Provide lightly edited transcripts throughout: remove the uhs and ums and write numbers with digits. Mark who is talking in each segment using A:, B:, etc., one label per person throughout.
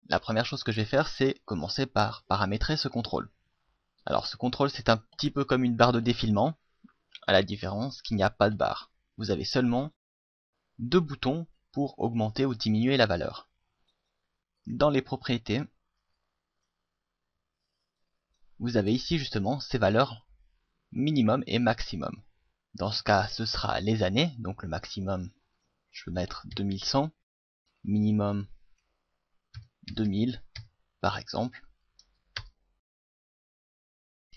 A: la première chose que je vais faire, c'est commencer par paramétrer ce contrôle. Alors ce contrôle, c'est un petit peu comme une barre de défilement, à la différence qu'il n'y a pas de barre. Vous avez seulement deux boutons pour augmenter ou diminuer la valeur. Dans les propriétés, vous avez ici justement ces valeurs minimum et maximum. Dans ce cas, ce sera les années, donc le maximum, je peux mettre 2100, minimum 2000 par exemple.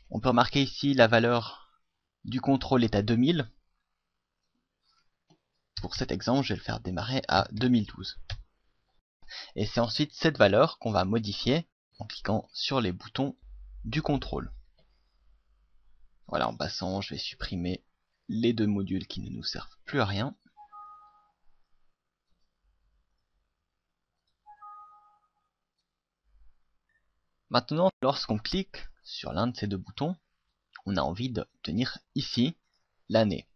A: On peut remarquer ici la valeur du contrôle est à 2000. Pour cet exemple, je vais le faire démarrer à 2012. Et c'est ensuite cette valeur qu'on va modifier en cliquant sur les boutons du contrôle. Voilà, en passant, je vais supprimer les deux modules qui ne nous servent plus à rien. Maintenant, lorsqu'on clique sur l'un de ces deux boutons, on a envie d'obtenir ici l'année.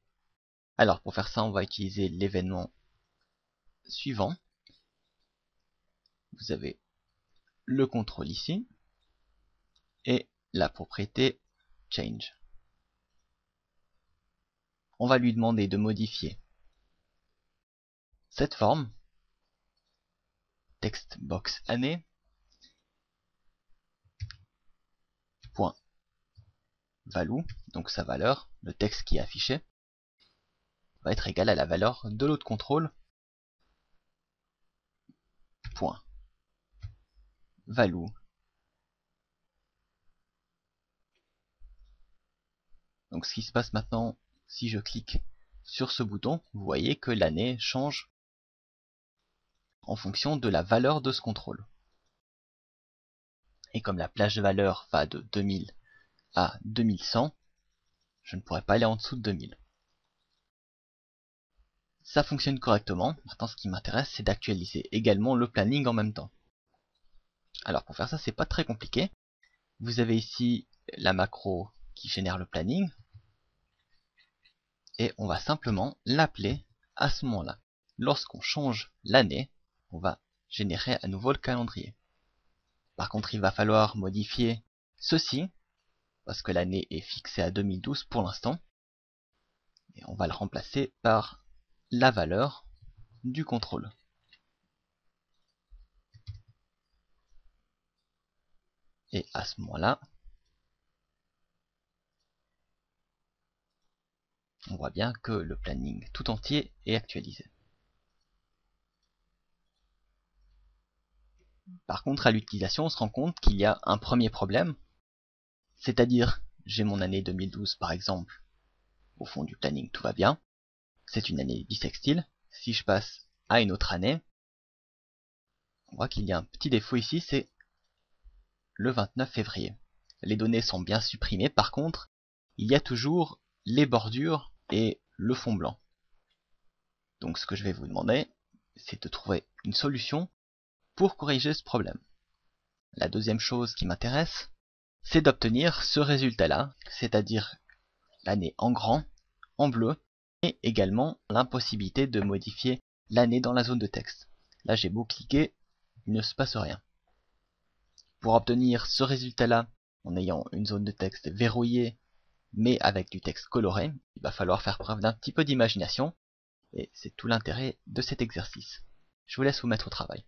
A: Alors pour faire ça, on va utiliser l'événement suivant. Vous avez le contrôle ici et la propriété change. On va lui demander de modifier cette forme, text box année, point value, donc sa valeur, le texte qui est affiché, va être égal à la valeur de l'autre contrôle, point value. Donc ce qui se passe maintenant, si je clique sur ce bouton, vous voyez que l'année change en fonction de la valeur de ce contrôle. Et comme la plage de valeur va de 2000 à 2100, je ne pourrais pas aller en dessous de 2000. Ça fonctionne correctement. Maintenant, ce qui m'intéresse, c'est d'actualiser également le planning en même temps. Alors pour faire ça, c'est pas très compliqué. Vous avez ici la macro qui génère le planning. Et on va simplement l'appeler à ce moment-là. Lorsqu'on change l'année, on va générer à nouveau le calendrier. Par contre, il va falloir modifier ceci, parce que l'année est fixée à 2012 pour l'instant. Et on va le remplacer par la valeur du contrôle. Et à ce moment-là, on voit bien que le planning tout entier est actualisé. Par contre, à l'utilisation, on se rend compte qu'il y a un premier problème, c'est-à-dire, j'ai mon année 2012 par exemple, au fond du planning tout va bien, c'est une année bissextile. Si je passe à une autre année, on voit qu'il y a un petit défaut ici, c'est le 29 février. Les données sont bien supprimées, par contre, il y a toujours les bordures et le fond blanc. Donc ce que je vais vous demander, c'est de trouver une solution pour corriger ce problème. La deuxième chose qui m'intéresse, c'est d'obtenir ce résultat-là, c'est-à-dire l'année en grand, en bleu, et également l'impossibilité de modifier l'année dans la zone de texte. Là j'ai beau cliquer, il ne se passe rien. Pour obtenir ce résultat-là, en ayant une zone de texte verrouillée, mais avec du texte coloré, il va falloir faire preuve d'un petit peu d'imagination, et c'est tout l'intérêt de cet exercice. Je vous laisse vous mettre au travail.